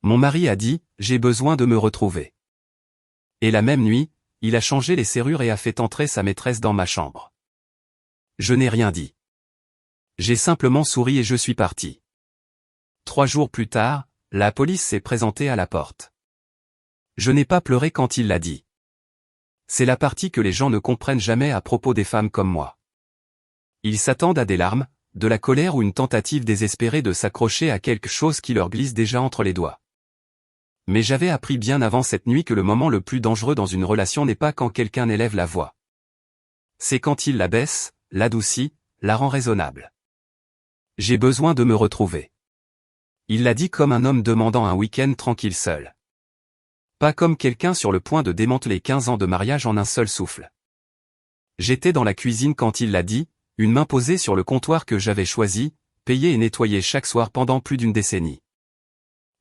Mon mari a dit, j'ai besoin de me retrouver. Et la même nuit, il a changé les serrures et a fait entrer sa maîtresse dans ma chambre. Je n'ai rien dit. J'ai simplement souri et je suis parti. 3 jours plus tard, la police s'est présentée à la porte. Je n'ai pas pleuré quand il l'a dit. C'est la partie que les gens ne comprennent jamais à propos des femmes comme moi. Ils s'attendent à des larmes, de la colère ou une tentative désespérée de s'accrocher à quelque chose qui leur glisse déjà entre les doigts. Mais j'avais appris bien avant cette nuit que le moment le plus dangereux dans une relation n'est pas quand quelqu'un élève la voix. C'est quand il la baisse, l'adoucit, la rend raisonnable. J'ai besoin de me retrouver. Il l'a dit comme un homme demandant un week-end tranquille seul. Pas comme quelqu'un sur le point de démanteler 15 ans de mariage en un seul souffle. J'étais dans la cuisine quand il l'a dit, une main posée sur le comptoir que j'avais choisi, payé et nettoyé chaque soir pendant plus d'une décennie.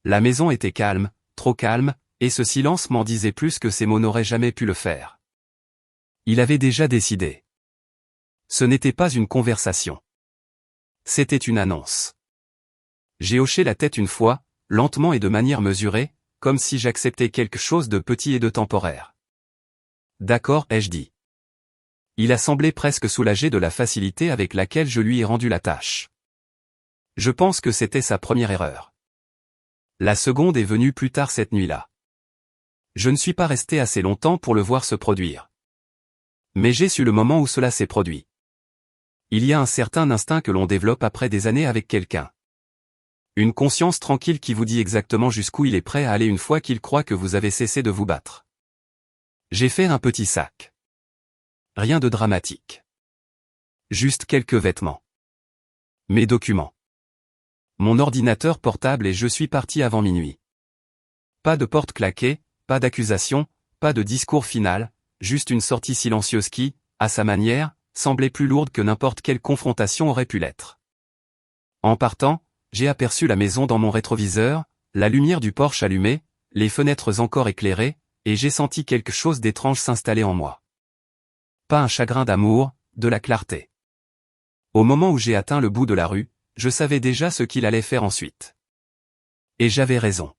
La maison était calme, trop calme, et ce silence m'en disait plus que ces mots n'auraient jamais pu le faire. Il avait déjà décidé. Ce n'était pas une conversation. C'était une annonce. J'ai hoché la tête une fois, lentement et de manière mesurée, comme si j'acceptais quelque chose de petit et de temporaire. D'accord, ai-je dit. Il a semblé presque soulagé de la facilité avec laquelle je lui ai rendu la tâche. Je pense que c'était sa première erreur. La seconde est venue plus tard cette nuit-là. Je ne suis pas resté assez longtemps pour le voir se produire. Mais j'ai su le moment où cela s'est produit. Il y a un certain instinct que l'on développe après des années avec quelqu'un. Une conscience tranquille qui vous dit exactement jusqu'où il est prêt à aller une fois qu'il croit que vous avez cessé de vous battre. J'ai fait un petit sac. Rien de dramatique. Juste quelques vêtements. Mes documents. Mon ordinateur portable et je suis parti avant minuit. Pas de porte claquée, pas d'accusation, pas de discours final, juste une sortie silencieuse qui, à sa manière, semblait plus lourde que n'importe quelle confrontation aurait pu l'être. En partant, j'ai aperçu la maison dans mon rétroviseur, la lumière du porche allumée, les fenêtres encore éclairées, et j'ai senti quelque chose d'étrange s'installer en moi. Pas un chagrin d'amour, de la clarté. Au moment où j'ai atteint le bout de la rue, je savais déjà ce qu'il allait faire ensuite. Et j'avais raison.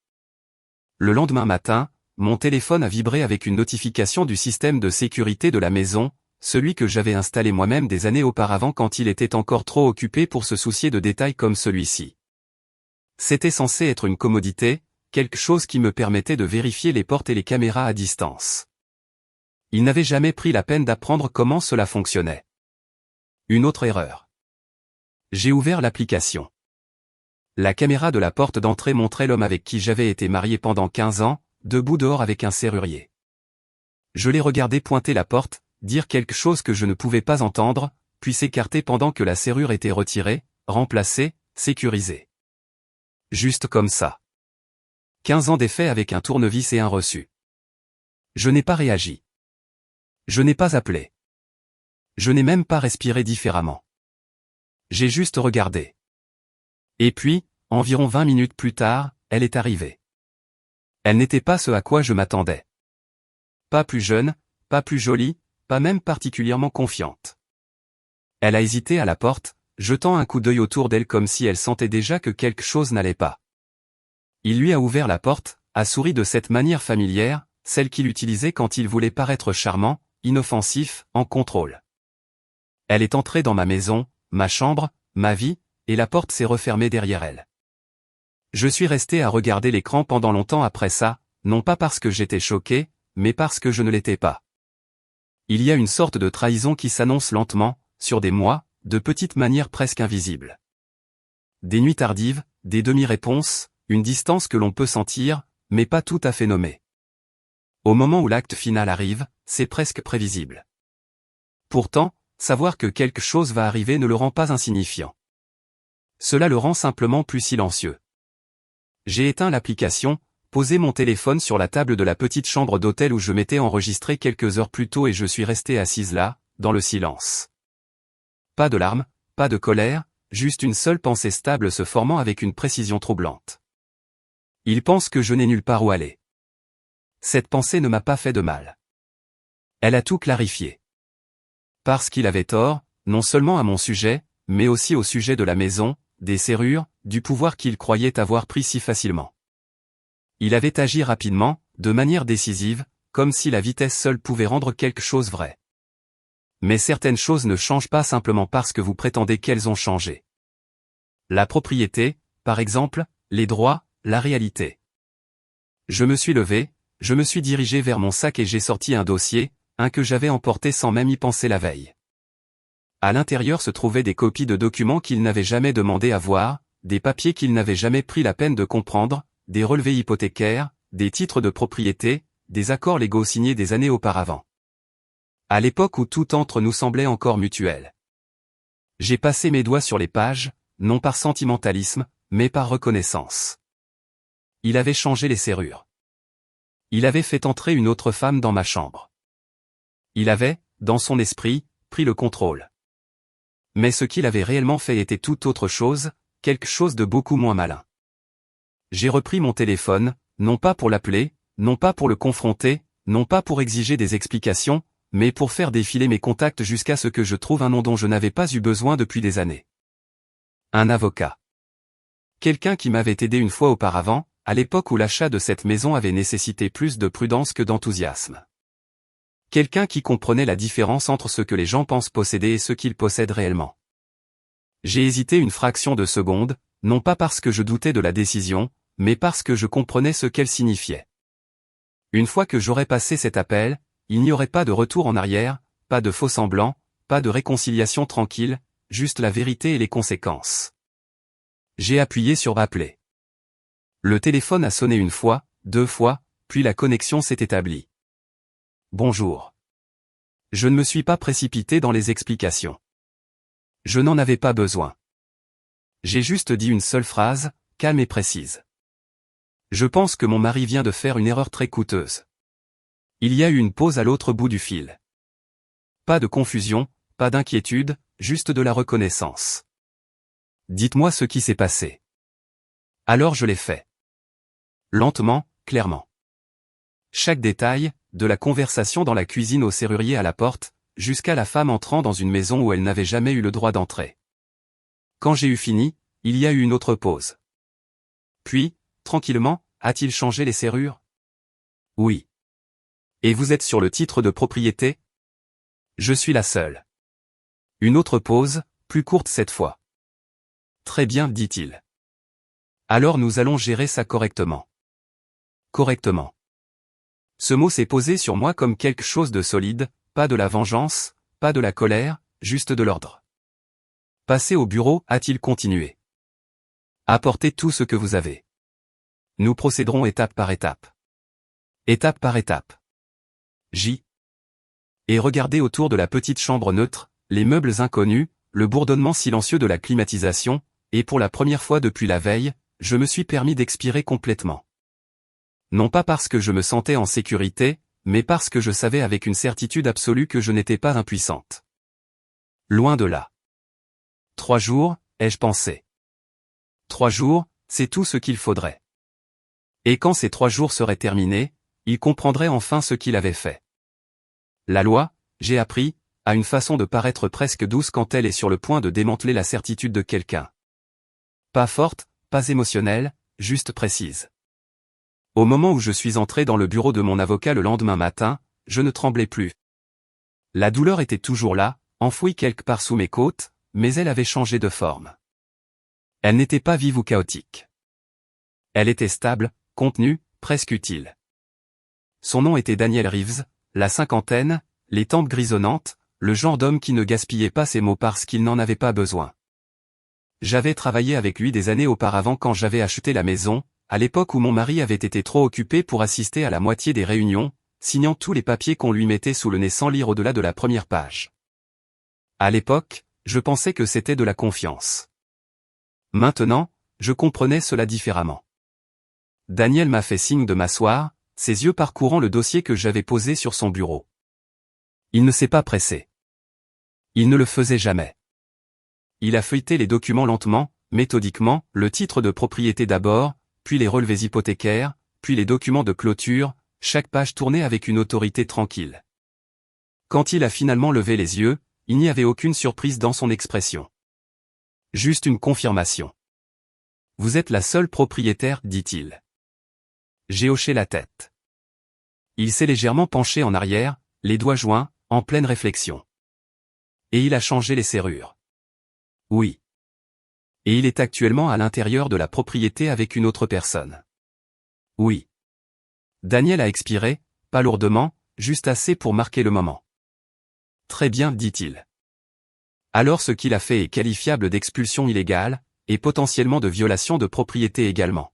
Le lendemain matin, mon téléphone a vibré avec une notification du système de sécurité de la maison, celui que j'avais installé moi-même des années auparavant quand il était encore trop occupé pour se soucier de détails comme celui-ci. C'était censé être une commodité, quelque chose qui me permettait de vérifier les portes et les caméras à distance. Il n'avait jamais pris la peine d'apprendre comment cela fonctionnait. Une autre erreur. J'ai ouvert l'application. La caméra de la porte d'entrée montrait l'homme avec qui j'avais été marié pendant 15 ans, debout dehors avec un serrurier. Je l'ai regardé pointer la porte, dire quelque chose que je ne pouvais pas entendre, puis s'écarter pendant que la serrure était retirée, remplacée, sécurisée. Juste comme ça. 15 ans d'effet avec un tournevis et un reçu. Je n'ai pas réagi. Je n'ai pas appelé. Je n'ai même pas respiré différemment. J'ai juste regardé. Et puis, environ 20 minutes plus tard, elle est arrivée. Elle n'était pas ce à quoi je m'attendais. Pas plus jeune, pas plus jolie, pas même particulièrement confiante. Elle a hésité à la porte, jetant un coup d'œil autour d'elle comme si elle sentait déjà que quelque chose n'allait pas. Il lui a ouvert la porte, a souri de cette manière familière, celle qu'il utilisait quand il voulait paraître charmant, inoffensif, en contrôle. Elle est entrée dans ma maison, ma chambre, ma vie, et la porte s'est refermée derrière elle. Je suis resté à regarder l'écran pendant longtemps après ça, non pas parce que j'étais choqué, mais parce que je ne l'étais pas. Il y a une sorte de trahison qui s'annonce lentement, sur des mois, de petites manières presque invisibles. Des nuits tardives, des demi-réponses, une distance que l'on peut sentir, mais pas tout à fait nommée. Au moment où l'acte final arrive, c'est presque prévisible. Pourtant, savoir que quelque chose va arriver ne le rend pas insignifiant. Cela le rend simplement plus silencieux. J'ai éteint l'application, posé mon téléphone sur la table de la petite chambre d'hôtel où je m'étais enregistré quelques heures plus tôt et je suis resté assise là, dans le silence. Pas de larmes, pas de colère, juste une seule pensée stable se formant avec une précision troublante. Il pense que je n'ai nulle part où aller. Cette pensée ne m'a pas fait de mal. Elle a tout clarifié. Parce qu'il avait tort, non seulement à mon sujet, mais aussi au sujet de la maison, des serrures, du pouvoir qu'il croyait avoir pris si facilement. Il avait agi rapidement, de manière décisive, comme si la vitesse seule pouvait rendre quelque chose vrai. Mais certaines choses ne changent pas simplement parce que vous prétendez qu'elles ont changé. La propriété, par exemple, les droits, la réalité. Je me suis levé, je me suis dirigé vers mon sac et j'ai sorti un dossier, un que j'avais emporté sans même y penser la veille. À l'intérieur se trouvaient des copies de documents qu'il n'avait jamais demandé à voir, des papiers qu'il n'avait jamais pris la peine de comprendre, des relevés hypothécaires, des titres de propriété, des accords légaux signés des années auparavant. À l'époque où tout entre nous semblait encore mutuel. J'ai passé mes doigts sur les pages, non par sentimentalisme, mais par reconnaissance. Il avait changé les serrures. Il avait fait entrer une autre femme dans ma chambre. Il avait, dans son esprit, pris le contrôle. Mais ce qu'il avait réellement fait était tout autre chose, quelque chose de beaucoup moins malin. J'ai repris mon téléphone, non pas pour l'appeler, non pas pour le confronter, non pas pour exiger des explications, mais pour faire défiler mes contacts jusqu'à ce que je trouve un nom dont je n'avais pas eu besoin depuis des années. Un avocat. Quelqu'un qui m'avait aidé une fois auparavant, à l'époque où l'achat de cette maison avait nécessité plus de prudence que d'enthousiasme. Quelqu'un qui comprenait la différence entre ce que les gens pensent posséder et ce qu'ils possèdent réellement. J'ai hésité une fraction de seconde, non pas parce que je doutais de la décision, mais parce que je comprenais ce qu'elle signifiait. Une fois que j'aurais passé cet appel, il n'y aurait pas de retour en arrière, pas de faux-semblants, pas de réconciliation tranquille, juste la vérité et les conséquences. J'ai appuyé sur appeler. Le téléphone a sonné une fois, deux fois, puis la connexion s'est établie. Bonjour. Je ne me suis pas précipité dans les explications. Je n'en avais pas besoin. J'ai juste dit une seule phrase, calme et précise. Je pense que mon mari vient de faire une erreur très coûteuse. Il y a eu une pause à l'autre bout du fil. Pas de confusion, pas d'inquiétude, juste de la reconnaissance. Dites-moi ce qui s'est passé. Alors je l'ai fait. Lentement, clairement. Chaque détail, de la conversation dans la cuisine au serrurier à la porte, jusqu'à la femme entrant dans une maison où elle n'avait jamais eu le droit d'entrer. Quand j'ai eu fini, il y a eu une autre pause. Puis, tranquillement, a-t-il changé les serrures? Oui. Et vous êtes sur le titre de propriété? Je suis la seule. Une autre pause, plus courte cette fois. Très bien, dit-il. Alors nous allons gérer ça correctement. Correctement. Ce mot s'est posé sur moi comme quelque chose de solide, pas de la vengeance, pas de la colère, juste de l'ordre. Passez au bureau, a-t-il continué. Apportez tout ce que vous avez. Nous procéderons étape par étape. Étape par étape. Et regardez autour de la petite chambre neutre, les meubles inconnus, le bourdonnement silencieux de la climatisation, et pour la première fois depuis la veille, je me suis permis d'expirer complètement. Non pas parce que je me sentais en sécurité, mais parce que je savais avec une certitude absolue que je n'étais pas impuissante. Loin de là. 3 jours, ai-je pensé. 3 jours, c'est tout ce qu'il faudrait. Et quand ces 3 jours seraient terminés, il comprendrait enfin ce qu'il avait fait. La loi, j'ai appris, a une façon de paraître presque douce quand elle est sur le point de démanteler la certitude de quelqu'un. Pas forte, pas émotionnelle, juste précise. Au moment où je suis entré dans le bureau de mon avocat le lendemain matin, je ne tremblais plus. La douleur était toujours là, enfouie quelque part sous mes côtes, mais elle avait changé de forme. Elle n'était pas vive ou chaotique. Elle était stable, contenue, presque utile. Son nom était Daniel Reeves, la cinquantaine, les tempes grisonnantes, le genre d'homme qui ne gaspillait pas ses mots parce qu'il n'en avait pas besoin. J'avais travaillé avec lui des années auparavant quand j'avais acheté la maison, à l'époque où mon mari avait été trop occupé pour assister à la moitié des réunions, signant tous les papiers qu'on lui mettait sous le nez sans lire au-delà de la première page. À l'époque, je pensais que c'était de la confiance. Maintenant, je comprenais cela différemment. Daniel m'a fait signe de m'asseoir, ses yeux parcourant le dossier que j'avais posé sur son bureau. Il ne s'est pas pressé. Il ne le faisait jamais. Il a feuilleté les documents lentement, méthodiquement, le titre de propriété d'abord, puis les relevés hypothécaires, puis les documents de clôture, chaque page tournée avec une autorité tranquille. Quand il a finalement levé les yeux, il n'y avait aucune surprise dans son expression. Juste une confirmation. Vous êtes la seule propriétaire, dit-il. J'ai hoché la tête. Il s'est légèrement penché en arrière, les doigts joints, en pleine réflexion. Et il a changé les serrures. Oui. Et il est actuellement à l'intérieur de la propriété avec une autre personne. Oui. Daniel a expiré, pas lourdement, juste assez pour marquer le moment. Très bien, dit-il. Alors ce qu'il a fait est qualifiable d'expulsion illégale, et potentiellement de violation de propriété également.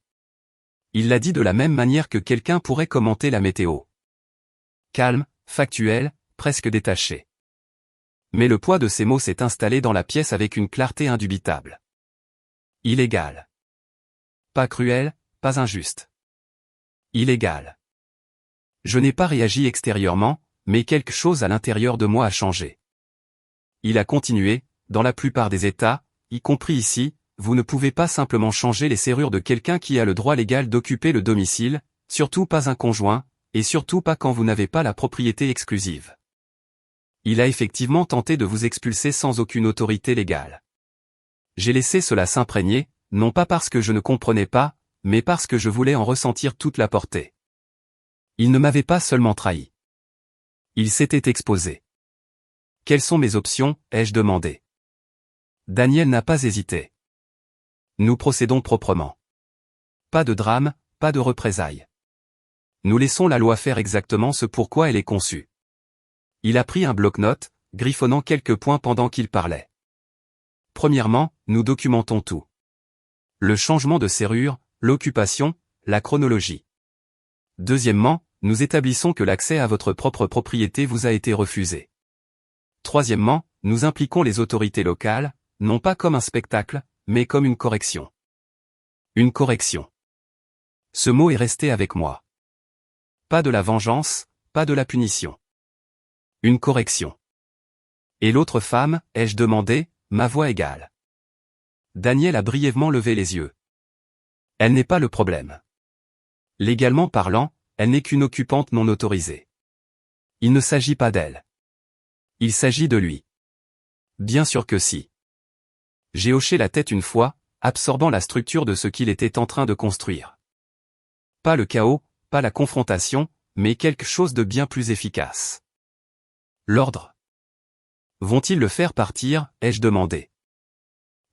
Il l'a dit de la même manière que quelqu'un pourrait commenter la météo. Calme, factuel, presque détaché. Mais le poids de ces mots s'est installé dans la pièce avec une clarté indubitable. Illégal. Pas cruel, pas injuste. Illégal. Je n'ai pas réagi extérieurement, mais quelque chose à l'intérieur de moi a changé. Il a continué, dans la plupart des États, y compris ici, vous ne pouvez pas simplement changer les serrures de quelqu'un qui a le droit légal d'occuper le domicile, surtout pas un conjoint, et surtout pas quand vous n'avez pas la propriété exclusive. Il a effectivement tenté de vous expulser sans aucune autorité légale. J'ai laissé cela s'imprégner, non pas parce que je ne comprenais pas, mais parce que je voulais en ressentir toute la portée. Il ne m'avait pas seulement trahi. Il s'était exposé. Quelles sont mes options, ai-je demandé. Daniel n'a pas hésité. Nous procédons proprement. Pas de drame, pas de représailles. Nous laissons la loi faire exactement ce pourquoi elle est conçue. Il a pris un bloc-notes, griffonnant quelques points pendant qu'il parlait. Premièrement, nous documentons tout. Le changement de serrure, l'occupation, la chronologie. Deuxièmement, nous établissons que l'accès à votre propre propriété vous a été refusé. Troisièmement, nous impliquons les autorités locales, non pas comme un spectacle, mais comme une correction. Une correction. Ce mot est resté avec moi. Pas de la vengeance, pas de la punition. Une correction. Et l'autre femme, ai-je demandé, ma voix égale. Daniel a brièvement levé les yeux. Elle n'est pas le problème. Légalement parlant, elle n'est qu'une occupante non autorisée. Il ne s'agit pas d'elle. Il s'agit de lui. Bien sûr que si. J'ai hoché la tête une fois, absorbant la structure de ce qu'il était en train de construire. Pas le chaos, pas la confrontation, mais quelque chose de bien plus efficace. L'ordre. Vont-ils le faire partir, ai-je demandé.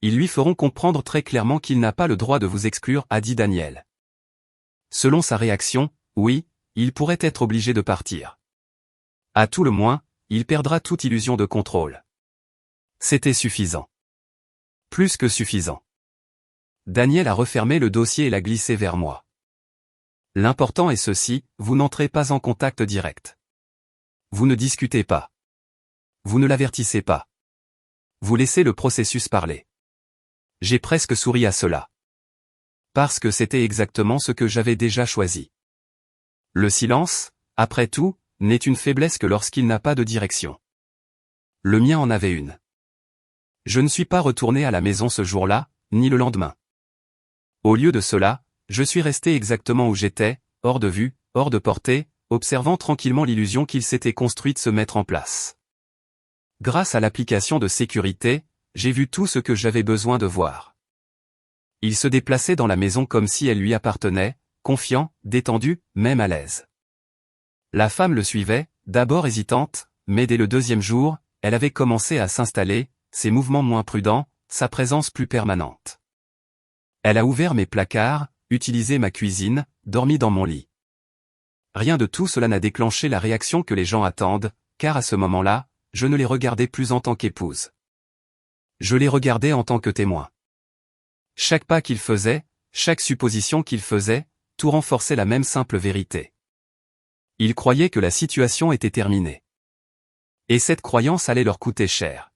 Ils lui feront comprendre très clairement qu'il n'a pas le droit de vous exclure, a dit Daniel. Selon sa réaction, oui, il pourrait être obligé de partir. À tout le moins, il perdra toute illusion de contrôle. C'était suffisant. Plus que suffisant. Daniel a refermé le dossier et l'a glissé vers moi. L'important est ceci, vous n'entrez pas en contact direct. Vous ne discutez pas. Vous ne l'avertissez pas. Vous laissez le processus parler. J'ai presque souri à cela. Parce que c'était exactement ce que j'avais déjà choisi. Le silence, après tout, n'est une faiblesse que lorsqu'il n'a pas de direction. Le mien en avait une. Je ne suis pas retourné à la maison ce jour-là, ni le lendemain. Au lieu de cela, je suis resté exactement où j'étais, hors de vue, hors de portée, observant tranquillement l'illusion qu'il s'était construite se mettre en place. Grâce à l'application de sécurité, j'ai vu tout ce que j'avais besoin de voir. Il se déplaçait dans la maison comme si elle lui appartenait, confiant, détendu, même à l'aise. La femme le suivait, d'abord hésitante, mais dès le deuxième jour, elle avait commencé à s'installer, ses mouvements moins prudents, sa présence plus permanente. Elle a ouvert mes placards, utilisé ma cuisine, dormi dans mon lit. Rien de tout cela n'a déclenché la réaction que les gens attendent, car à ce moment-là, je ne les regardais plus en tant qu'épouse. Je les regardais en tant que témoin. Chaque pas qu'il faisait, chaque supposition qu'il faisait, tout renforçait la même simple vérité. Ils croyaient que la situation était terminée. Et cette croyance allait leur coûter cher.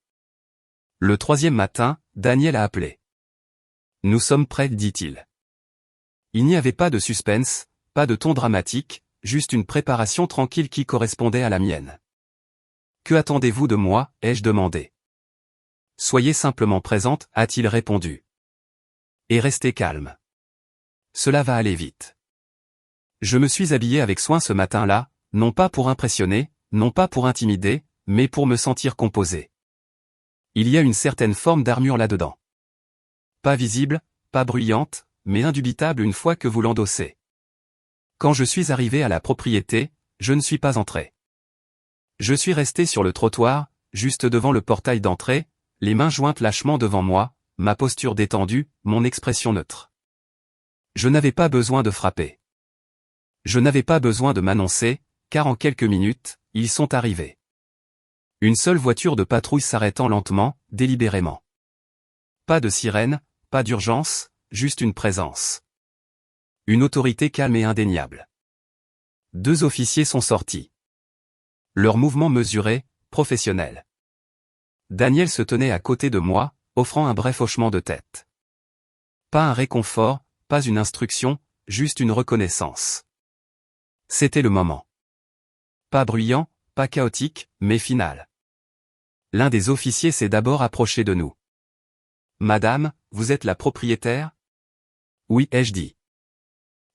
Le troisième matin, Daniel a appelé. Nous sommes prêts, dit-il. Il n'y avait pas de suspense, pas de ton dramatique, juste une préparation tranquille qui correspondait à la mienne. Que attendez-vous de moi, ai-je demandé. Soyez simplement présente, a-t-il répondu. Et restez calme. Cela va aller vite. Je me suis habillé avec soin ce matin-là, non pas pour impressionner, non pas pour intimider, mais pour me sentir composé. Il y a une certaine forme d'armure là-dedans. Pas visible, pas bruyante, mais indubitable une fois que vous l'endossez. Quand je suis arrivé à la propriété, je ne suis pas entré. Je suis resté sur le trottoir, juste devant le portail d'entrée, les mains jointes lâchement devant moi, ma posture détendue, mon expression neutre. Je n'avais pas besoin de frapper. Je n'avais pas besoin de m'annoncer, car en quelques minutes, ils sont arrivés. Une seule voiture de patrouille s'arrêtant lentement, délibérément. Pas de sirène, pas d'urgence, juste une présence. Une autorité calme et indéniable. 2 officiers sont sortis. Leurs mouvements mesurés, professionnels. Daniel se tenait à côté de moi, offrant un bref hochement de tête. Pas un réconfort, pas une instruction, juste une reconnaissance. C'était le moment. Pas bruyant, pas chaotique, mais final. L'un des officiers s'est d'abord approché de nous. « Madame, vous êtes la propriétaire ?» « Oui, ai-je dit. »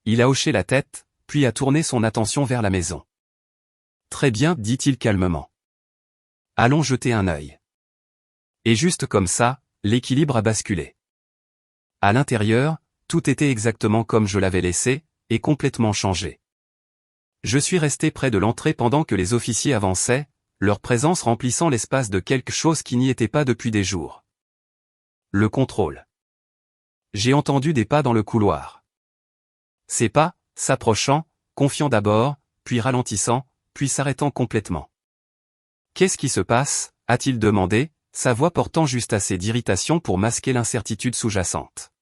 Il a hoché la tête, puis a tourné son attention vers la maison. « Très bien, dit-il calmement. Allons jeter un œil. » Et juste comme ça, l'équilibre a basculé. À l'intérieur, tout était exactement comme je l'avais laissé, et complètement changé. Je suis resté près de l'entrée pendant que les officiers avançaient, leur présence remplissant l'espace de quelque chose qui n'y était pas depuis des jours. Le contrôle. J'ai entendu des pas dans le couloir. Ces pas, s'approchant, confiants d'abord, puis ralentissant, puis s'arrêtant complètement. « Qu'est-ce qui se passe ?» a-t-il demandé, sa voix portant juste assez d'irritation pour masquer l'incertitude sous-jacente.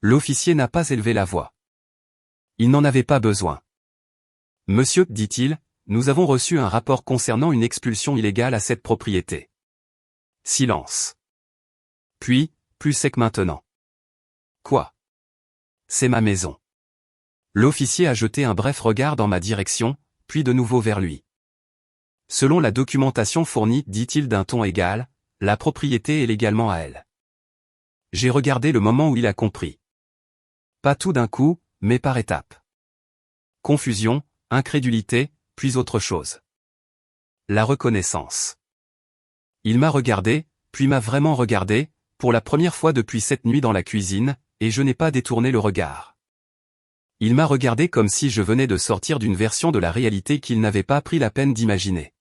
L'officier n'a pas élevé la voix. Il n'en avait pas besoin. « Monsieur, dit-il, nous avons reçu un rapport concernant une expulsion illégale à cette propriété. » Silence. Puis, plus sec maintenant. « Quoi ? C'est ma maison. » L'officier a jeté un bref regard dans ma direction, puis de nouveau vers lui. Selon la documentation fournie, dit-il d'un ton égal, la propriété est légalement à elle. J'ai regardé le moment où il a compris. Pas tout d'un coup, mais par étapes. Confusion, incrédulité, puis autre chose. La reconnaissance. Il m'a regardé, puis m'a vraiment regardé, pour la première fois depuis cette nuit dans la cuisine, et je n'ai pas détourné le regard. Il m'a regardé comme si je venais de sortir d'une version de la réalité qu'il n'avait pas pris la peine d'imaginer.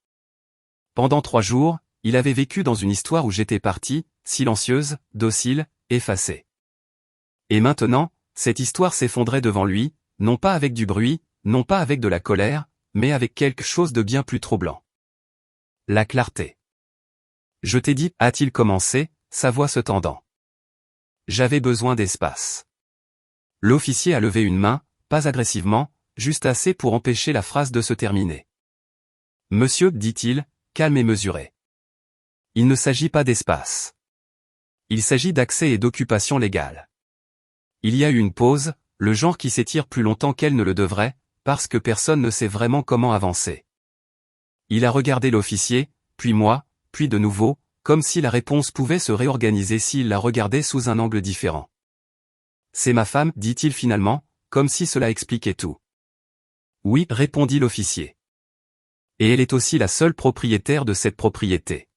Pendant 3 jours, il avait vécu dans une histoire où j'étais partie, silencieuse, docile, effacée. Et maintenant, cette histoire s'effondrait devant lui, non pas avec du bruit, non pas avec de la colère, mais avec quelque chose de bien plus troublant. La clarté. « Je t'ai dit, a-t-il commencé, sa voix se tendant. J'avais besoin d'espace. » L'officier a levé une main, pas agressivement, juste assez pour empêcher la phrase de se terminer. « Monsieur, dit-il, calme et mesuré. Il ne s'agit pas d'espace. Il s'agit d'accès et d'occupation légale. » Il y a eu une pause, le genre qui s'étire plus longtemps qu'elle ne le devrait, parce que personne ne sait vraiment comment avancer. Il a regardé l'officier, puis moi, puis de nouveau, comme si la réponse pouvait se réorganiser s'il la regardait sous un angle différent. « C'est ma femme, dit-il finalement, comme si cela expliquait tout. »« Oui, répondit l'officier. Et elle est aussi la seule propriétaire de cette propriété. »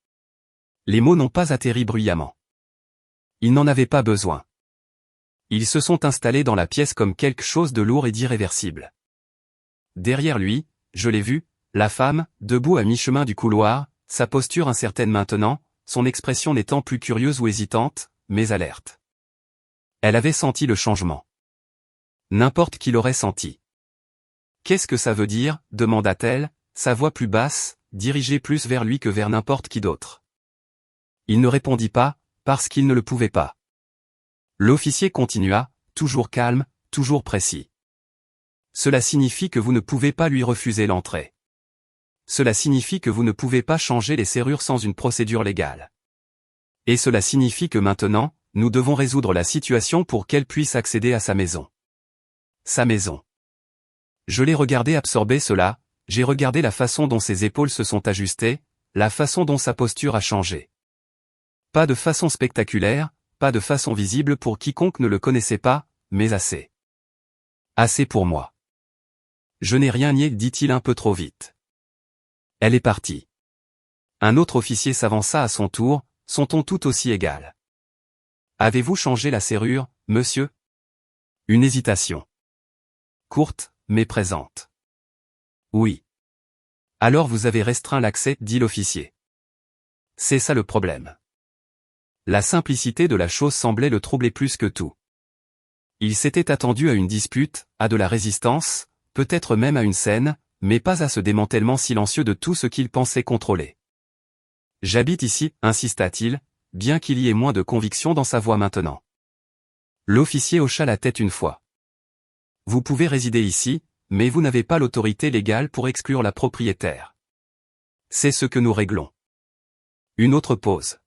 Les mots n'ont pas atterri bruyamment. Ils n'en avaient pas besoin. Ils se sont installés dans la pièce comme quelque chose de lourd et d'irréversible. Derrière lui, je l'ai vu, la femme, debout à mi-chemin du couloir, sa posture incertaine maintenant, son expression n'étant plus curieuse ou hésitante, mais alerte. Elle avait senti le changement. N'importe qui l'aurait senti. « Qu'est-ce que ça veut dire ?» demanda-t-elle, sa voix plus basse, dirigée plus vers lui que vers n'importe qui d'autre. Il ne répondit pas, parce qu'il ne le pouvait pas. L'officier continua, toujours calme, toujours précis. « Cela signifie que vous ne pouvez pas lui refuser l'entrée. Cela signifie que vous ne pouvez pas changer les serrures sans une procédure légale. Et cela signifie que maintenant, nous devons résoudre la situation pour qu'elle puisse accéder à sa maison. » Sa maison. Je l'ai regardé absorber cela, j'ai regardé la façon dont ses épaules se sont ajustées, la façon dont sa posture a changé. Pas de façon spectaculaire, pas de façon visible pour quiconque ne le connaissait pas, mais assez. Assez pour moi. Je n'ai rien nié, dit-il un peu trop vite. Elle est partie. Un autre officier s'avança à son tour, son ton tout aussi égal. Avez-vous changé la serrure, monsieur ? Une hésitation. Courte, mais présente. Oui. Alors vous avez restreint l'accès, dit l'officier. C'est ça le problème. La simplicité de la chose semblait le troubler plus que tout. Il s'était attendu à une dispute, à de la résistance, peut-être même à une scène, mais pas à ce démantèlement silencieux de tout ce qu'il pensait contrôler. J'habite ici, insista-t-il, bien qu'il y ait moins de conviction dans sa voix maintenant. L'officier hocha la tête une fois. Vous pouvez résider ici, mais vous n'avez pas l'autorité légale pour exclure la propriétaire. C'est ce que nous réglons. Une autre pause.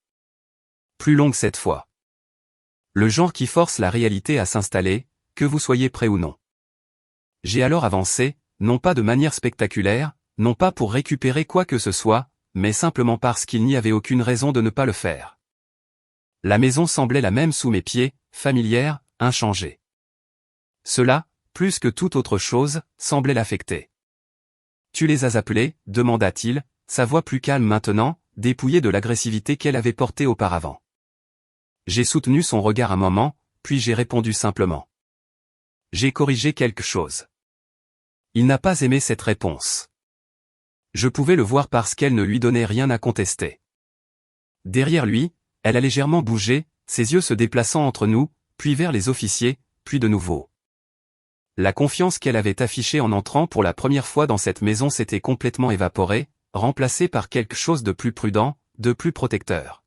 Plus longue cette fois. Le genre qui force la réalité à s'installer, que vous soyez prêt ou non. J'ai alors avancé, non pas de manière spectaculaire, non pas pour récupérer quoi que ce soit, mais simplement parce qu'il n'y avait aucune raison de ne pas le faire. La maison semblait la même sous mes pieds, familière, inchangée. Cela, plus que toute autre chose, semblait l'affecter. Tu les as appelés, demanda-t-il, sa voix plus calme maintenant, dépouillée de l'agressivité qu'elle avait portée auparavant. J'ai soutenu son regard un moment, puis j'ai répondu simplement. J'ai corrigé quelque chose. Il n'a pas aimé cette réponse. Je pouvais le voir parce qu'elle ne lui donnait rien à contester. Derrière lui, elle a légèrement bougé, ses yeux se déplaçant entre nous, puis vers les officiers, puis de nouveau. La confiance qu'elle avait affichée en entrant pour la première fois dans cette maison s'était complètement évaporée, remplacée par quelque chose de plus prudent, de plus protecteur.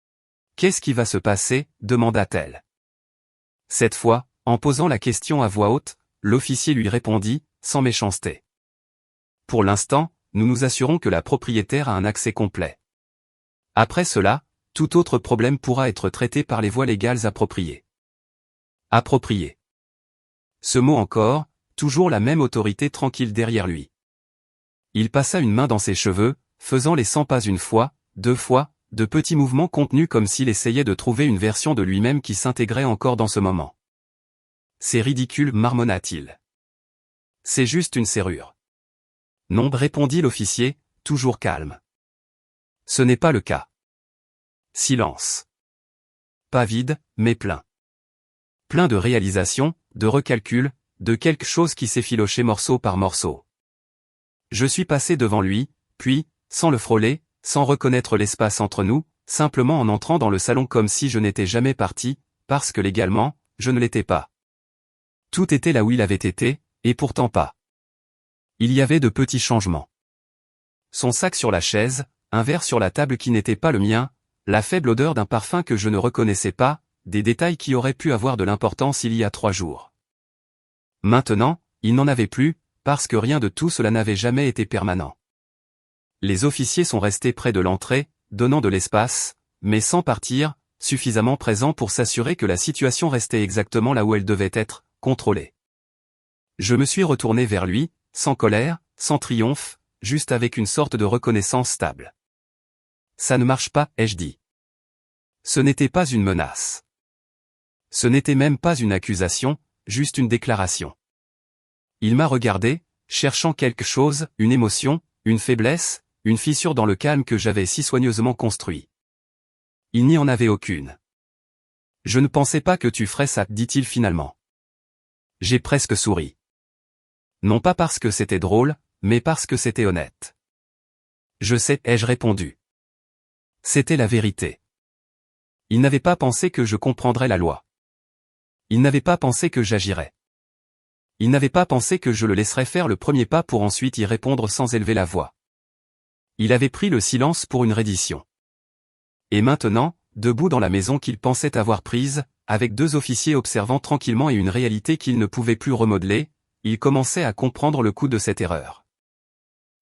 « Qu'est-ce qui va se passer » demanda-t-elle. Cette fois, en posant la question à voix haute, l'officier lui répondit, sans méchanceté. « Pour l'instant, nous nous assurons que la propriétaire a un accès complet. Après cela, tout autre problème pourra être traité par les voies légales appropriées. » Approprié. Ce mot encore, toujours la même autorité tranquille derrière lui. Il passa une main dans ses cheveux, faisant les 100 pas une fois, 2 fois, de petits mouvements contenus comme s'il essayait de trouver une version de lui-même qui s'intégrait encore dans ce moment. C'est ridicule, marmonna-t-il. C'est juste une serrure. Non, répondit l'officier, toujours calme. Ce n'est pas le cas. Silence. Pas vide, mais plein. Plein de réalisation, de recalcul, de quelque chose qui s'effilochait morceau par morceau. Je suis passé devant lui, puis, sans le frôler, sans reconnaître l'espace entre nous, simplement en entrant dans le salon comme si je n'étais jamais parti, parce que légalement, je ne l'étais pas. Tout était là où il avait été, et pourtant pas. Il y avait de petits changements. Son sac sur la chaise, un verre sur la table qui n'était pas le mien, la faible odeur d'un parfum que je ne reconnaissais pas, des détails qui auraient pu avoir de l'importance il y a 3 jours. Maintenant, il n'en avait plus, parce que rien de tout cela n'avait jamais été permanent. Les officiers sont restés près de l'entrée, donnant de l'espace, mais sans partir, suffisamment présents pour s'assurer que la situation restait exactement là où elle devait être, contrôlée. Je me suis retourné vers lui, sans colère, sans triomphe, juste avec une sorte de reconnaissance stable. Ça ne marche pas, ai-je dit. Ce n'était pas une menace. Ce n'était même pas une accusation, juste une déclaration. Il m'a regardé, cherchant quelque chose, une émotion, une faiblesse, une fissure dans le calme que j'avais si soigneusement construit. Il n'y en avait aucune. Je ne pensais pas que tu ferais ça, dit-il finalement. J'ai presque souri. Non pas parce que c'était drôle, mais parce que c'était honnête. Je sais, ai-je répondu. C'était la vérité. Il n'avait pas pensé que je comprendrais la loi. Il n'avait pas pensé que j'agirais. Il n'avait pas pensé que je le laisserais faire le premier pas pour ensuite y répondre sans élever la voix. Il avait pris le silence pour une reddition. Et maintenant, debout dans la maison qu'il pensait avoir prise, avec 2 officiers observant tranquillement et une réalité qu'il ne pouvait plus remodeler, il commençait à comprendre le coût de cette erreur.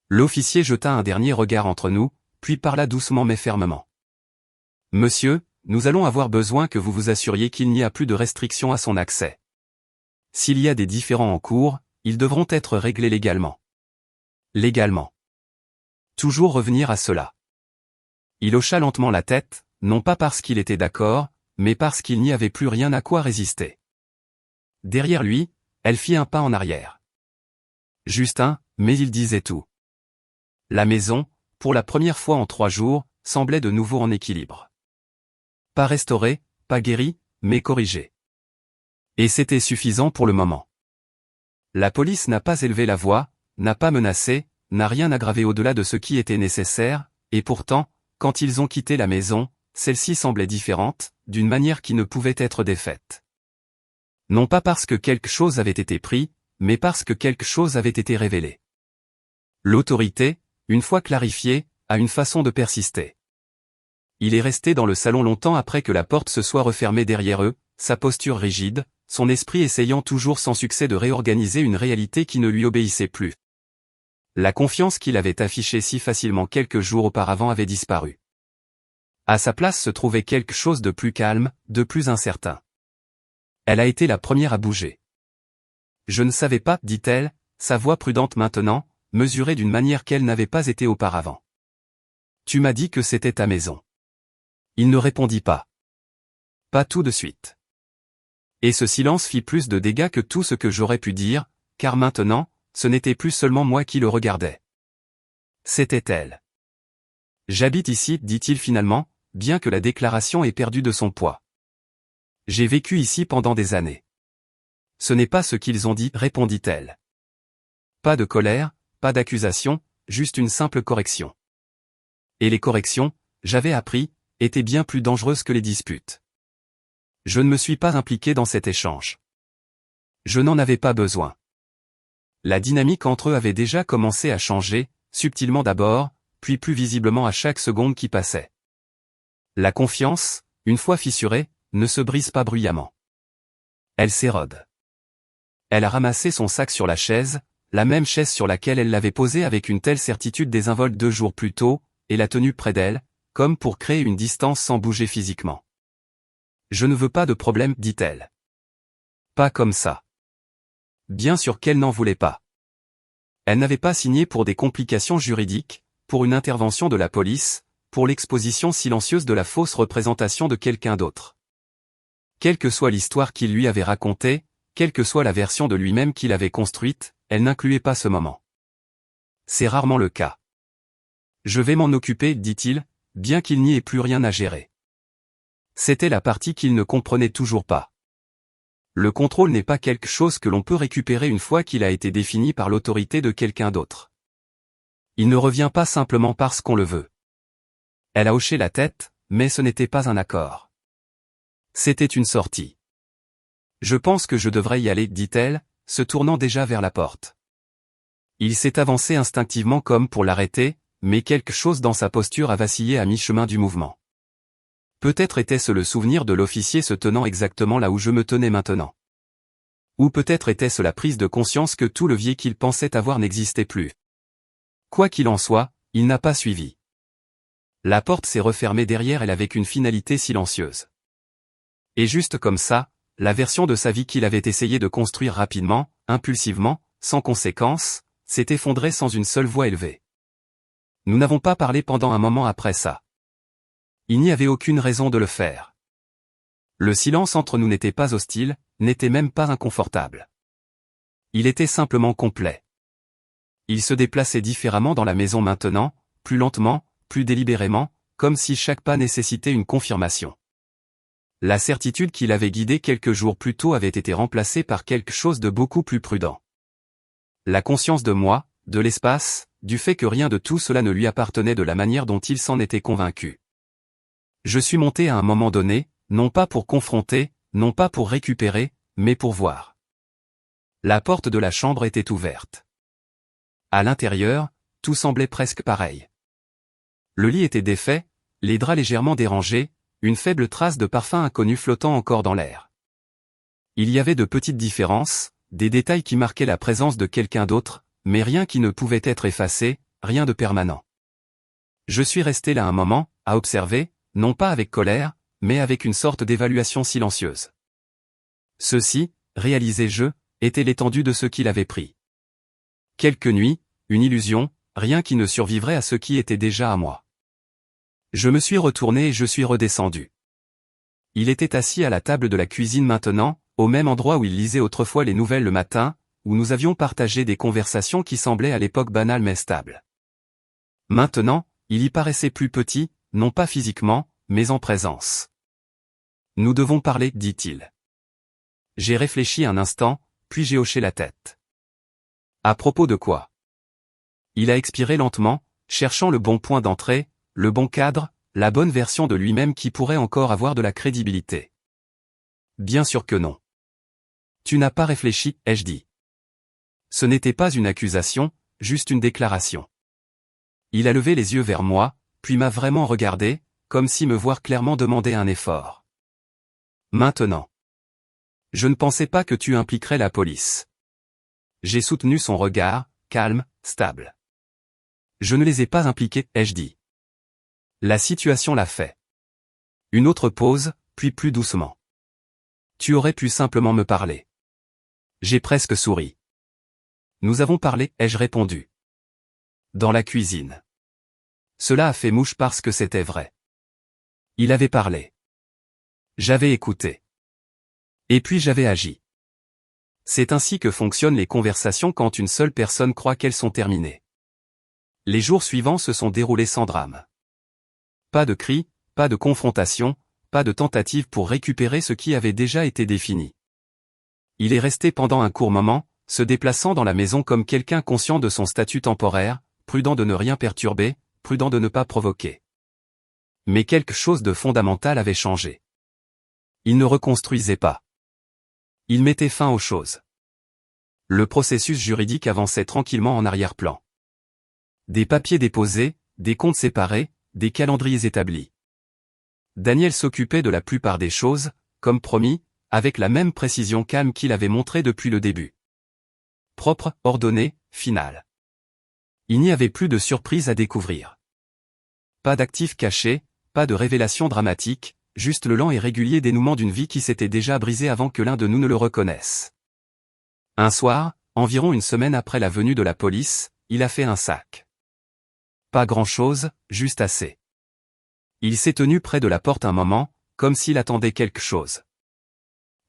L'officier jeta un dernier regard entre nous, puis parla doucement mais fermement. « Monsieur, nous allons avoir besoin que vous vous assuriez qu'il n'y a plus de restrictions à son accès. S'il y a des différends en cours, ils devront être réglés légalement. » Légalement. Toujours revenir à cela. Il hocha lentement la tête, non pas parce qu'il était d'accord, mais parce qu'il n'y avait plus rien à quoi résister. Derrière lui, elle fit un pas en arrière. Justin, mais il disait tout. La maison, pour la première fois en 3 jours, semblait de nouveau en équilibre. Pas restaurée, pas guérie, mais corrigée. Et c'était suffisant pour le moment. La police n'a pas élevé la voix, n'a pas menacé, n'a rien aggravé au-delà de ce qui était nécessaire, et pourtant, quand ils ont quitté la maison, celle-ci semblait différente, d'une manière qui ne pouvait être défaite. Non pas parce que quelque chose avait été pris, mais parce que quelque chose avait été révélé. L'autorité, une fois clarifiée, a une façon de persister. Il est resté dans le salon longtemps après que la porte se soit refermée derrière eux, sa posture rigide, son esprit essayant toujours sans succès de réorganiser une réalité qui ne lui obéissait plus. La confiance qu'il avait affichée si facilement quelques jours auparavant avait disparu. À sa place se trouvait quelque chose de plus calme, de plus incertain. Elle a été la première à bouger. Je ne savais pas, dit-elle, sa voix prudente maintenant, mesurée d'une manière qu'elle n'avait pas été auparavant. Tu m'as dit que c'était ta maison. Il ne répondit pas. Pas tout de suite. Et ce silence fit plus de dégâts que tout ce que j'aurais pu dire, car maintenant, ce n'était plus seulement moi qui le regardais. C'était elle. J'habite ici, dit-il finalement, bien que la déclaration ait perdu de son poids. J'ai vécu ici pendant des années. Ce n'est pas ce qu'ils ont dit, répondit-elle. Pas de colère, pas d'accusation, juste une simple correction. Et les corrections, j'avais appris, étaient bien plus dangereuses que les disputes. Je ne me suis pas impliqué dans cet échange. Je n'en avais pas besoin. La dynamique entre eux avait déjà commencé à changer, subtilement d'abord, puis plus visiblement à chaque seconde qui passait. La confiance, une fois fissurée, ne se brise pas bruyamment. Elle s'érode. Elle a ramassé son sac sur la chaise, la même chaise sur laquelle elle l'avait posé avec une telle certitude désinvolte 2 jours plus tôt, et l'a tenue près d'elle, comme pour créer une distance sans bouger physiquement. Je ne veux pas de problème, dit-elle. Pas comme ça. Bien sûr qu'elle n'en voulait pas. Elle n'avait pas signé pour des complications juridiques, pour une intervention de la police, pour l'exposition silencieuse de la fausse représentation de quelqu'un d'autre. Quelle que soit l'histoire qu'il lui avait racontée, quelle que soit la version de lui-même qu'il avait construite, elle n'incluait pas ce moment. C'est rarement le cas. Je vais m'en occuper, dit-il, bien qu'il n'y ait plus rien à gérer. C'était la partie qu'il ne comprenait toujours pas. Le contrôle n'est pas quelque chose que l'on peut récupérer une fois qu'il a été défini par l'autorité de quelqu'un d'autre. Il ne revient pas simplement parce qu'on le veut. Elle a hoché la tête, mais ce n'était pas un accord. C'était une sortie. Je pense que je devrais y aller, dit-elle, se tournant déjà vers la porte. Il s'est avancé instinctivement comme pour l'arrêter, mais quelque chose dans sa posture a vacillé à mi-chemin du mouvement. Peut-être était-ce le souvenir de l'officier se tenant exactement là où je me tenais maintenant. Ou peut-être était-ce la prise de conscience que tout levier qu'il pensait avoir n'existait plus. Quoi qu'il en soit, il n'a pas suivi. La porte s'est refermée derrière elle avec une finalité silencieuse. Et juste comme ça, la version de sa vie qu'il avait essayé de construire rapidement, impulsivement, sans conséquence, s'est effondrée sans une seule voix élevée. Nous n'avons pas parlé pendant un moment après ça. Il n'y avait aucune raison de le faire. Le silence entre nous n'était pas hostile, n'était même pas inconfortable. Il était simplement complet. Il se déplaçait différemment dans la maison maintenant, plus lentement, plus délibérément, comme si chaque pas nécessitait une confirmation. La certitude qui l'avait guidé quelques jours plus tôt avait été remplacée par quelque chose de beaucoup plus prudent. La conscience de moi, de l'espace, du fait que rien de tout cela ne lui appartenait de la manière dont il s'en était convaincu. Je suis monté à un moment donné, non pas pour confronter, non pas pour récupérer, mais pour voir. La porte de la chambre était ouverte. À l'intérieur, tout semblait presque pareil. Le lit était défait, les draps légèrement dérangés, une faible trace de parfum inconnu flottant encore dans l'air. Il y avait de petites différences, des détails qui marquaient la présence de quelqu'un d'autre, mais rien qui ne pouvait être effacé, rien de permanent. Je suis resté là un moment, à observer, non pas avec colère, mais avec une sorte d'évaluation silencieuse. Ceci, réalisais-je, était l'étendue de ce qu'il avait pris. Quelques nuits, une illusion, rien qui ne survivrait à ce qui était déjà à moi. Je me suis retourné et je suis redescendu. Il était assis à la table de la cuisine maintenant, au même endroit où il lisait autrefois les nouvelles le matin, où nous avions partagé des conversations qui semblaient à l'époque banales mais stables. Maintenant, il y paraissait plus petit, non pas physiquement, mais en présence. Nous devons parler, dit-il. J'ai réfléchi un instant, puis j'ai hoché la tête. À propos de quoi? Il a expiré lentement, cherchant le bon point d'entrée, le bon cadre, la bonne version de lui-même qui pourrait encore avoir de la crédibilité. Bien sûr que non. Tu n'as pas réfléchi, ai-je dit. Ce n'était pas une accusation, juste une déclaration. Il a levé les yeux vers moi, puis m'a vraiment regardé, comme si me voir clairement demandait un effort. Maintenant. Je ne pensais pas que tu impliquerais la police. J'ai soutenu son regard, calme, stable. Je ne les ai pas impliqués, ai-je dit. La situation l'a fait. Une autre pause, puis plus doucement. Tu aurais pu simplement me parler. J'ai presque souri. Nous avons parlé, ai-je répondu. Dans la cuisine. Cela a fait mouche parce que c'était vrai. Il avait parlé. J'avais écouté. Et puis j'avais agi. C'est ainsi que fonctionnent les conversations quand une seule personne croit qu'elles sont terminées. Les jours suivants se sont déroulés sans drame. Pas de cris, pas de confrontation, pas de tentative pour récupérer ce qui avait déjà été défini. Il est resté pendant un court moment, se déplaçant dans la maison comme quelqu'un conscient de son statut temporaire, prudent de ne rien perturber, prudent de ne pas provoquer. Mais quelque chose de fondamental avait changé. Il ne reconstruisait pas. Il mettait fin aux choses. Le processus juridique avançait tranquillement en arrière-plan. Des papiers déposés, des comptes séparés, des calendriers établis. Daniel s'occupait de la plupart des choses, comme promis, avec la même précision calme qu'il avait montrée depuis le début. Propre, ordonné, final. Il n'y avait plus de surprise à découvrir. Pas d'actifs cachés, pas de révélations dramatiques, juste le lent et régulier dénouement d'une vie qui s'était déjà brisée avant que l'un de nous ne le reconnaisse. Un soir, environ une semaine après la venue de la police, il a fait un sac. Pas grand-chose, juste assez. Il s'est tenu près de la porte un moment, comme s'il attendait quelque chose.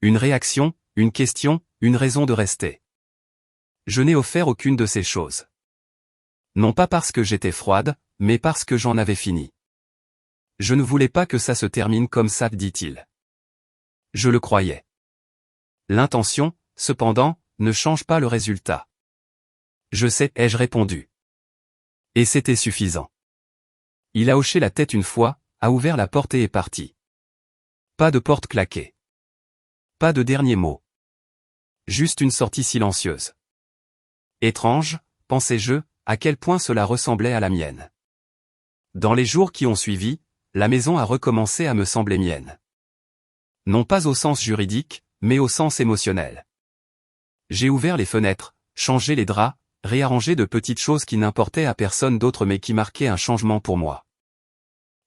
Une réaction, une question, une raison de rester. Je n'ai offert aucune de ces choses. Non pas parce que j'étais froide, mais parce que j'en avais fini. Je ne voulais pas que ça se termine comme ça, dit-il. Je le croyais. L'intention, cependant, ne change pas le résultat. Je sais, ai-je répondu. Et c'était suffisant. Il a hoché la tête une fois, a ouvert la porte et est parti. Pas de porte claquée. Pas de dernier mot. Juste une sortie silencieuse. Étrange, pensais-je, à quel point cela ressemblait à la mienne. Dans les jours qui ont suivi, la maison a recommencé à me sembler mienne. Non pas au sens juridique, mais au sens émotionnel. J'ai ouvert les fenêtres, changé les draps, réarrangé de petites choses qui n'importaient à personne d'autre mais qui marquaient un changement pour moi.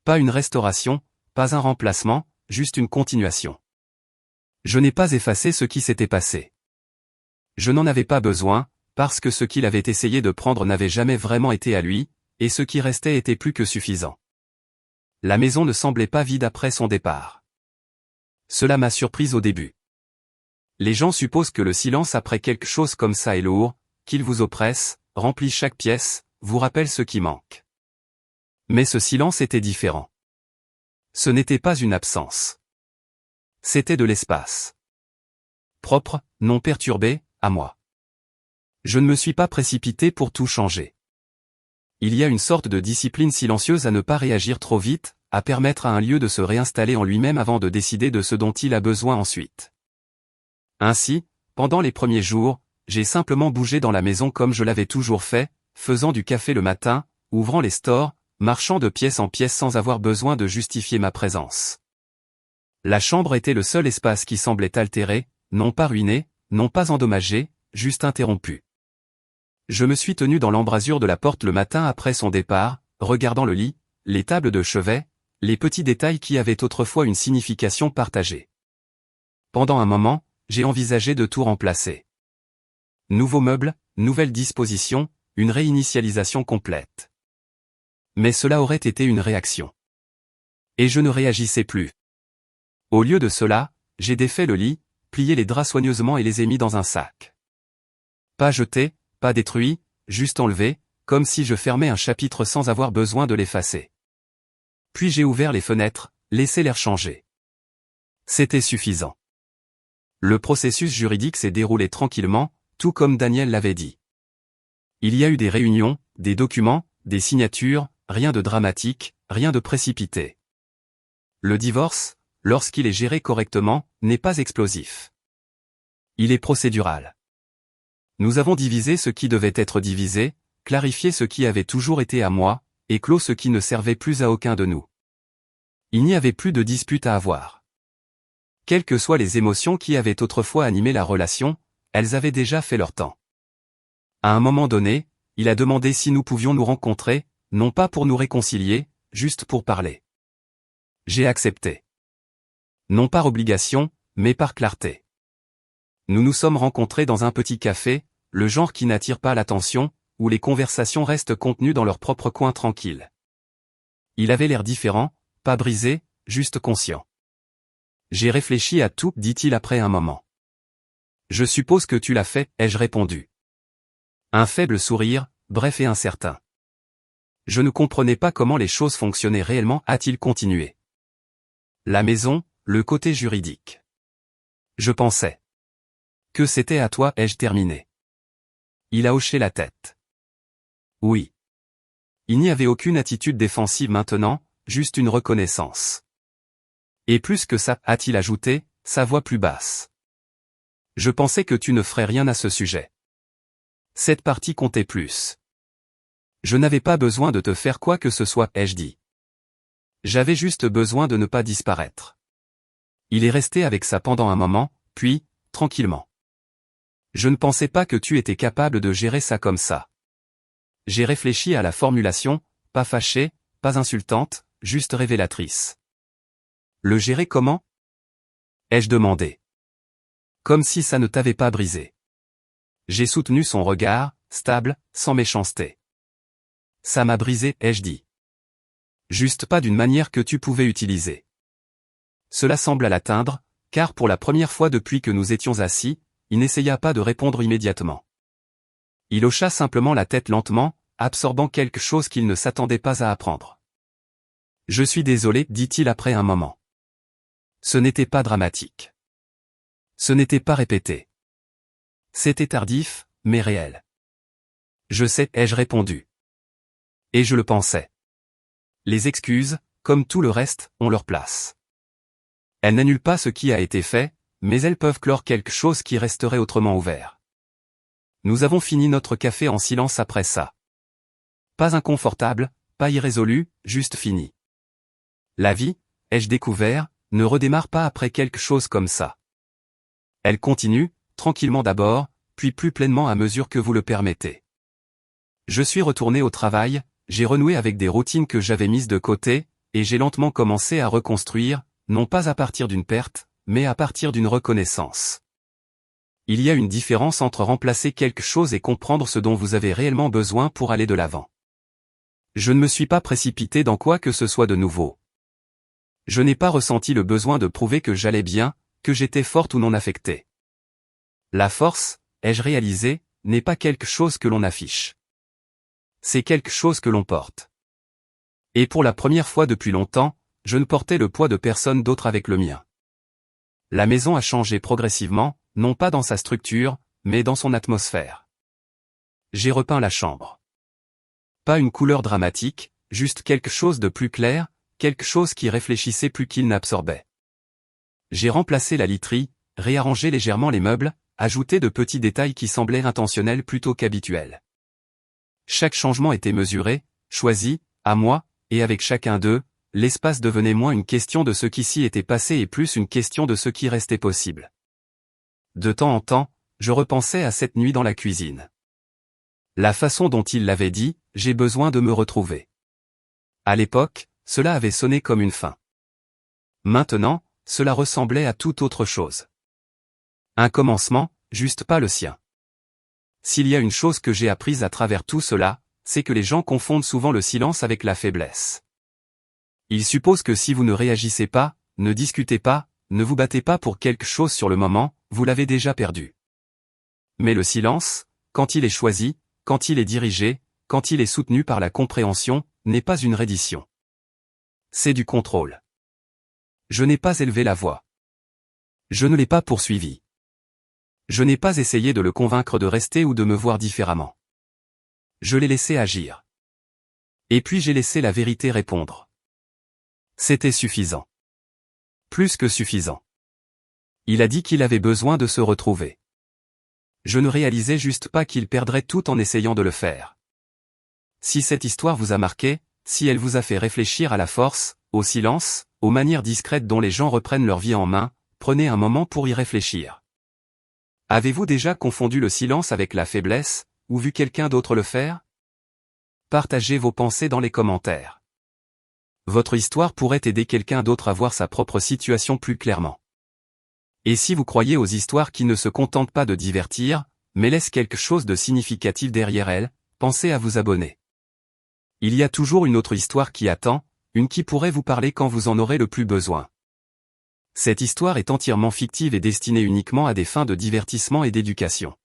Pas une restauration, pas un remplacement, juste une continuation. Je n'ai pas effacé ce qui s'était passé. Je n'en avais pas besoin, parce que ce qu'il avait essayé de prendre n'avait jamais vraiment été à lui, et ce qui restait était plus que suffisant. La maison ne semblait pas vide après son départ. Cela m'a surprise au début. Les gens supposent que le silence après quelque chose comme ça est lourd, qu'il vous oppresse, remplit chaque pièce, vous rappelle ce qui manque. Mais ce silence était différent. Ce n'était pas une absence. C'était de l'espace. Propre, non perturbé, à moi. Je ne me suis pas précipité pour tout changer. Il y a une sorte de discipline silencieuse à ne pas réagir trop vite, à permettre à un lieu de se réinstaller en lui-même avant de décider de ce dont il a besoin ensuite. Ainsi, pendant les premiers jours, j'ai simplement bougé dans la maison comme je l'avais toujours fait, faisant du café le matin, ouvrant les stores, marchant de pièce en pièce sans avoir besoin de justifier ma présence. La chambre était le seul espace qui semblait altéré, non pas ruiné, non pas endommagé, juste interrompu. Je me suis tenu dans l'embrasure de la porte le matin après son départ, regardant le lit, les tables de chevet, les petits détails qui avaient autrefois une signification partagée. Pendant un moment, j'ai envisagé de tout remplacer. Nouveaux meubles, nouvelles dispositions, une réinitialisation complète. Mais cela aurait été une réaction. Et je ne réagissais plus. Au lieu de cela, j'ai défait le lit, plié les draps soigneusement et les ai mis dans un sac. Pas jeté, pas détruit, juste enlevé, comme si je fermais un chapitre sans avoir besoin de l'effacer. Puis j'ai ouvert les fenêtres, laissé l'air changer. C'était suffisant. Le processus juridique s'est déroulé tranquillement, tout comme Daniel l'avait dit. Il y a eu des réunions, des documents, des signatures, rien de dramatique, rien de précipité. Le divorce, lorsqu'il est géré correctement, n'est pas explosif. Il est procédural. Nous avons divisé ce qui devait être divisé, clarifié ce qui avait toujours été à moi, et clos ce qui ne servait plus à aucun de nous. Il n'y avait plus de dispute à avoir. Quelles que soient les émotions qui avaient autrefois animé la relation, elles avaient déjà fait leur temps. À un moment donné, il a demandé si nous pouvions nous rencontrer, non pas pour nous réconcilier, juste pour parler. J'ai accepté. Non par obligation, mais par clarté. Nous nous sommes rencontrés dans un petit café, le genre qui n'attire pas l'attention, où les conversations restent contenues dans leur propre coin tranquille. Il avait l'air différent, pas brisé, juste conscient. J'ai réfléchi à tout, dit-il après un moment. Je suppose que tu l'as fait, ai-je répondu. Un faible sourire, bref et incertain. Je ne comprenais pas comment les choses fonctionnaient réellement, a-t-il continué. La maison, le côté juridique. Je pensais. Que c'était à toi, ai-je terminé. Il a hoché la tête. Oui. Il n'y avait aucune attitude défensive maintenant, juste une reconnaissance. Et plus que ça, a-t-il ajouté, sa voix plus basse. Je pensais que tu ne ferais rien à ce sujet. Cette partie comptait plus. Je n'avais pas besoin de te faire quoi que ce soit, ai-je dit. J'avais juste besoin de ne pas disparaître. Il est resté avec ça pendant un moment, puis, tranquillement. Je ne pensais pas que tu étais capable de gérer ça comme ça. J'ai réfléchi à la formulation, pas fâchée, pas insultante, juste révélatrice. Le gérer comment? Ai-je demandé. Comme si ça ne t'avait pas brisé. J'ai soutenu son regard, stable, sans méchanceté. Ça m'a brisé, ai-je dit. Juste pas d'une manière que tu pouvais utiliser. Cela semble l'atteindre, car pour la première fois depuis que nous étions assis, il n'essaya pas de répondre immédiatement. Il hocha simplement la tête lentement, absorbant quelque chose qu'il ne s'attendait pas à apprendre. Je suis désolé, dit-il après un moment. Ce n'était pas dramatique. Ce n'était pas répété. C'était tardif, mais réel. Je sais, ai-je répondu. Et je le pensais. Les excuses, comme tout le reste, ont leur place. Elles n'annulent pas ce qui a été fait, mais elles peuvent clore quelque chose qui resterait autrement ouvert. Nous avons fini notre café en silence après ça. Pas inconfortable, pas irrésolu, juste fini. La vie, ai-je découvert, ne redémarre pas après quelque chose comme ça. Elle continue, tranquillement d'abord, puis plus pleinement à mesure que vous le permettez. Je suis retourné au travail, j'ai renoué avec des routines que j'avais mises de côté, et j'ai lentement commencé à reconstruire, non pas à partir d'une perte, mais à partir d'une reconnaissance. Il y a une différence entre remplacer quelque chose et comprendre ce dont vous avez réellement besoin pour aller de l'avant. Je ne me suis pas précipité dans quoi que ce soit de nouveau. Je n'ai pas ressenti le besoin de prouver que j'allais bien, que j'étais forte ou non affectée. La force, ai-je réalisé, n'est pas quelque chose que l'on affiche. C'est quelque chose que l'on porte. Et pour la première fois depuis longtemps, je ne portais le poids de personne d'autre avec le mien. La maison a changé progressivement, non pas dans sa structure, mais dans son atmosphère. J'ai repeint la chambre. Pas une couleur dramatique, juste quelque chose de plus clair, quelque chose qui réfléchissait plus qu'il n'absorbait. J'ai remplacé la literie, réarrangé légèrement les meubles, ajouté de petits détails qui semblaient intentionnels plutôt qu'habituels. Chaque changement était mesuré, choisi, à moi, et avec chacun d'eux, l'espace devenait moins une question de ce qui s'y était passé et plus une question de ce qui restait possible. De temps en temps, je repensais à cette nuit dans la cuisine. La façon dont il l'avait dit, j'ai besoin de me retrouver. À l'époque, cela avait sonné comme une fin. Maintenant, cela ressemblait à toute autre chose. Un commencement, juste pas le sien. S'il y a une chose que j'ai apprise à travers tout cela, c'est que les gens confondent souvent le silence avec la faiblesse. Ils supposent que si vous ne réagissez pas, ne discutez pas, ne vous battez pas pour quelque chose sur le moment, vous l'avez déjà perdu. Mais le silence, quand il est choisi, quand il est dirigé, quand il est soutenu par la compréhension, n'est pas une reddition. C'est du contrôle. Je n'ai pas élevé la voix. Je ne l'ai pas poursuivi. Je n'ai pas essayé de le convaincre de rester ou de me voir différemment. Je l'ai laissé agir. Et puis j'ai laissé la vérité répondre. C'était suffisant. Plus que suffisant. Il a dit qu'il avait besoin de se retrouver. Je ne réalisais juste pas qu'il perdrait tout en essayant de le faire. Si cette histoire vous a marqué, si elle vous a fait réfléchir à la force, au silence, aux manières discrètes dont les gens reprennent leur vie en main, prenez un moment pour y réfléchir. Avez-vous déjà confondu le silence avec la faiblesse, ou vu quelqu'un d'autre le faire? Partagez vos pensées dans les commentaires. Votre histoire pourrait aider quelqu'un d'autre à voir sa propre situation plus clairement. Et si vous croyez aux histoires qui ne se contentent pas de divertir, mais laissent quelque chose de significatif derrière elles, pensez à vous abonner. Il y a toujours une autre histoire qui attend, une qui pourrait vous parler quand vous en aurez le plus besoin. Cette histoire est entièrement fictive et destinée uniquement à des fins de divertissement et d'éducation.